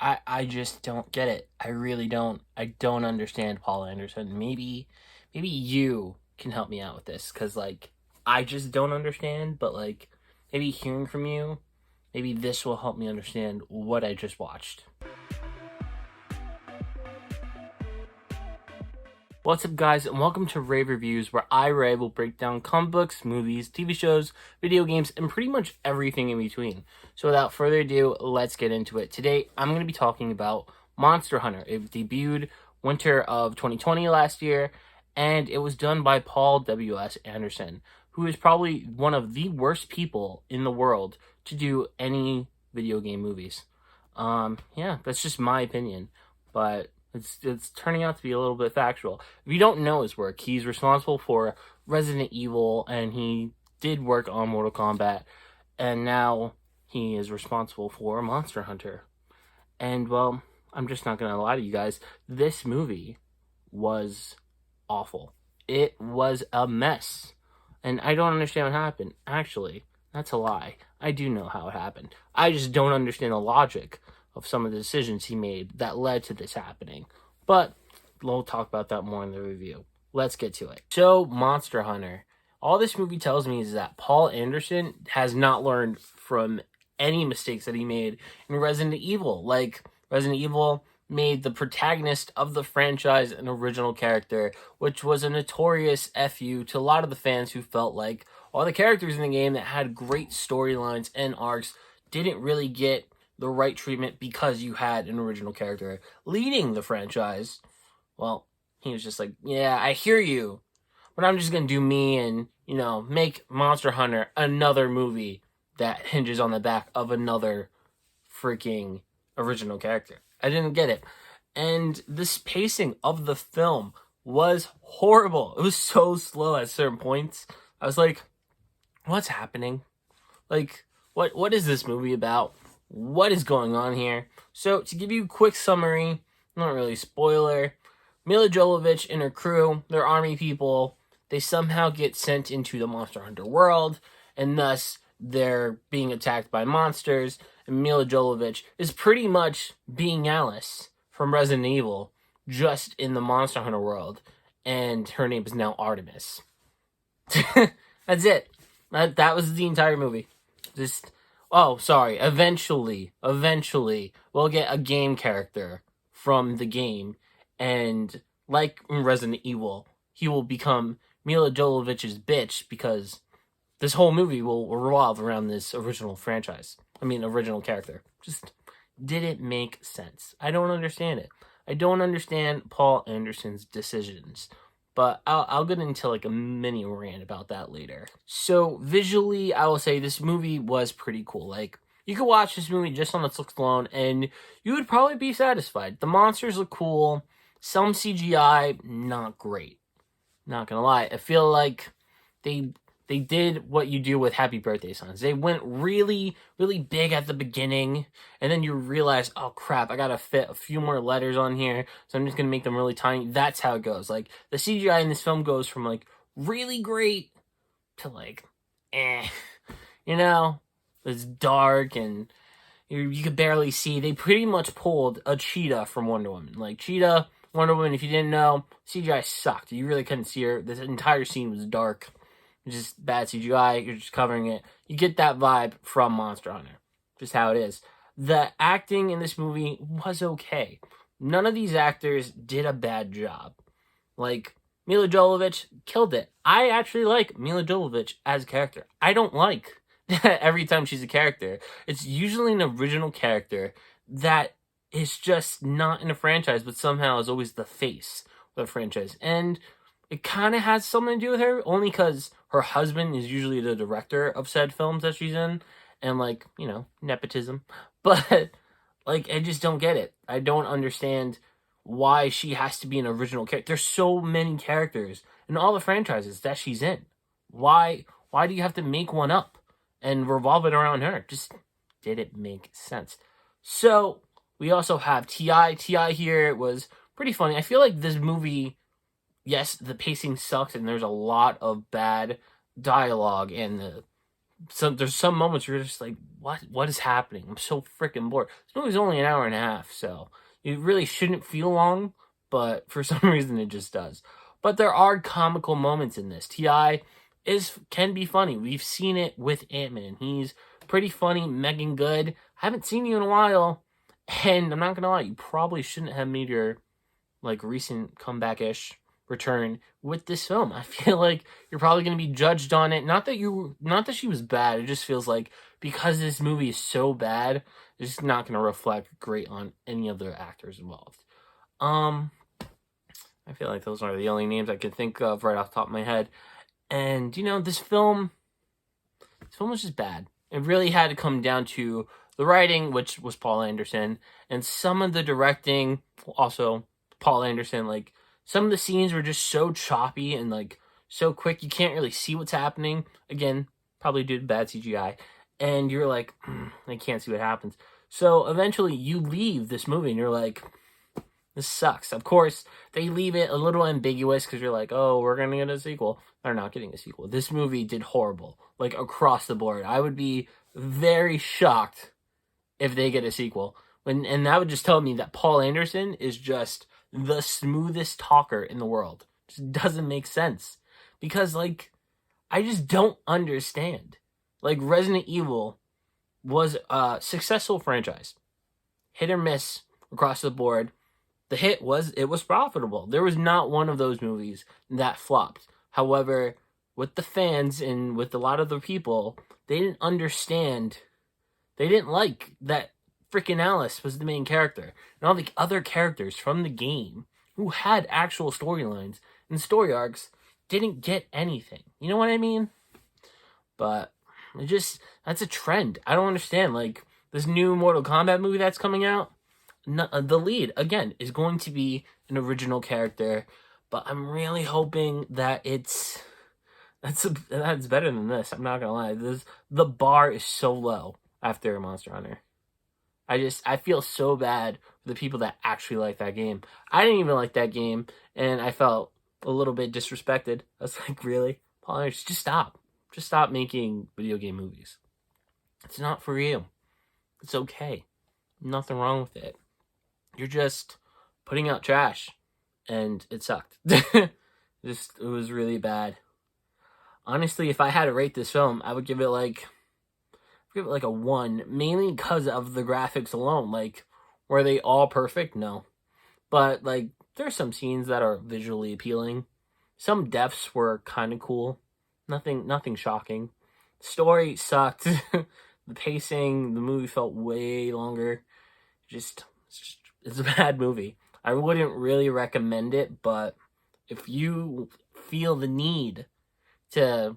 I just don't get it. I really don't. I don't understand Paul Anderson. Maybe you can help me out with this, cuz like I just don't understand, but like maybe hearing from you, maybe this will help me understand what I just watched. What's up, guys, and welcome to Rave Reviews, where I, Ray, will break down comic books, movies, TV shows, video games, and pretty much everything in between. So without further ado, let's get into it. Today, I'm going to be talking about Monster Hunter. It debuted winter of 2020 last year, and it was done by Paul W.S. Anderson, who is probably one of the worst people in the world to do any video game movies. Yeah, that's just my opinion, but it's turning out to be a little bit factual. If you don't know his work, he's responsible for Resident Evil, and he did work on Mortal Kombat, and now he is responsible for Monster Hunter. And well, I'm just not gonna lie to you guys, this movie was awful. It was a mess. And I don't understand what happened. Actually, that's a lie. I do know how it happened. I just don't understand the logic of some of the decisions he made that led to this happening. But we'll talk about that more in the review. Let's get to it. So, Monster Hunter. All this movie tells me is that Paul Anderson has not learned from any mistakes that he made in Resident Evil. Like, Resident Evil made the protagonist of the franchise an original character, which was a notorious FU to a lot of the fans who felt like all the characters in the game that had great storylines and arcs didn't really get the right treatment because you had an original character leading the franchise. Well, he was just like, yeah, I hear you, but I'm just gonna do me and, make Monster Hunter another movie that hinges on the back of another freaking original character. I didn't get it. And this pacing of the film was horrible. It was so slow at certain points. I was like, what's happening? Like, what is this movie about? What is going on here? So, to give you a quick summary, not really spoiler, Mila Jovovich and her crew, they're army people, they somehow get sent into the Monster Hunter world, and thus they're being attacked by monsters, and Mila Jovovich is pretty much being Alice from Resident Evil, just in the Monster Hunter world, and her name is now Artemis. That's it. That was the entire movie. Eventually, we'll get a game character from the game, and like in Resident Evil, he will become Mila Jovovich's bitch because this whole movie will revolve around this original character. Just didn't make sense. I don't understand it. I don't understand Paul Anderson's decisions. But I'll get into like a mini rant about that later. So visually, I will say this movie was pretty cool. Like, you could watch this movie just on its looks alone, and you would probably be satisfied. The monsters look cool. Some CGI, not great. Not gonna lie. I feel like they did what you do with Happy Birthday signs. They went really, really big at the beginning, and then you realize, oh crap, I gotta fit a few more letters on here, so I'm just gonna make them really tiny. That's how it goes. Like, the CGI in this film goes from, like, really great to, like, it's dark, and you could barely see. They pretty much pulled a Cheetah from Wonder Woman. Like, Cheetah, Wonder Woman, if you didn't know, CGI sucked. You really couldn't see her. This entire scene was dark. Just bad CGI, you're just covering it. You get that vibe from Monster Hunter. Just how it is. The acting in this movie was okay. None of these actors did a bad job. Like, Mila Jovovich killed it. I actually like Mila Jovovich as a character. I don't like every time she's a character. It's usually an original character that is just not in a franchise, but somehow is always the face of the franchise. And it kind of has something to do with her, only because her husband is usually the director of said films that she's in, and, like, nepotism. But, like, I just don't get it. I don't understand why she has to be an original character. There's so many characters in all the franchises that she's in. Why do you have to make one up and revolve it around her? Just didn't make sense. So, we also have T.I. T.I. here was pretty funny. I feel like this movie, yes, the pacing sucks and there's a lot of bad dialogue and the there's some moments where you're just like, what is happening? I'm so freaking bored. This movie's only an hour and a half, so it really shouldn't feel long, but for some reason it just does. But there are comical moments in this. T.I. can be funny. We've seen it with Ant-Man. He's pretty funny, Megan Good. I haven't seen you in a while, and I'm not gonna lie, you probably shouldn't have made your like recent comeback-ish return with this film. I feel like you're probably going to be judged on it. Not that she was bad. It just feels like because this movie is so bad, it's just not going to reflect great on any of the actors involved. I feel like those are the only names I can think of right off the top of my head. And this film was just bad. It really had to come down to the writing, which was Paul Anderson, and some of the directing, also Paul Anderson. Like, some of the scenes were just so choppy and like so quick, you can't really see what's happening. Again, probably due to bad CGI. And you're like, I can't see what happens. So eventually you leave this movie and you're like, this sucks. Of course, they leave it a little ambiguous because you're like, oh, we're going to get a sequel. They're not getting a sequel. This movie did horrible, like across the board. I would be very shocked if they get a sequel. And that would just tell me that Paul Anderson is just the smoothest talker in the world. It just doesn't make sense. Because, like, I just don't understand. Like, Resident Evil was a successful franchise. Hit or miss across the board. The hit was profitable. There was not one of those movies that flopped. However, with the fans and with a lot of the people, they didn't understand. They didn't like that freaking Alice was the main character. And all the other characters from the game who had actual storylines and story arcs didn't get anything. You know what I mean? But that's a trend. I don't understand. Like, this new Mortal Kombat movie that's coming out, the lead, again, is going to be an original character. But I'm really hoping that that's better than this. I'm not gonna lie. The bar is so low after Monster Hunter. I feel so bad for the people that actually like that game. I didn't even like that game, and I felt a little bit disrespected. I was like, really? Paul Anderson, just stop. Just stop making video game movies. It's not for you. It's okay. Nothing wrong with it. You're just putting out trash, and it sucked. It was really bad. Honestly, if I had to rate this film, I would give it like a 1, mainly because of the graphics alone. Like, were they all perfect? No. But, like, there's some scenes that are visually appealing. Some deaths were kind of cool. Nothing shocking. Story sucked. The pacing, the movie felt way longer. It's a bad movie. I wouldn't really recommend it, but if you feel the need to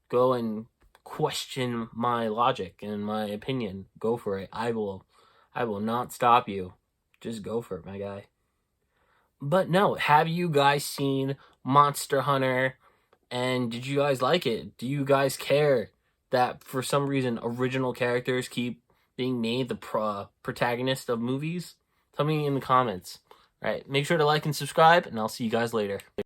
go and question my logic and my opinion, go for it. I will not stop you. Just go for it, my guy. But no, have you guys seen Monster Hunter? And did you guys like it? Do you guys care that for some reason original characters keep being made the protagonist of movies? Tell me in the comments. All right, make sure to like and subscribe, and I'll see you guys later.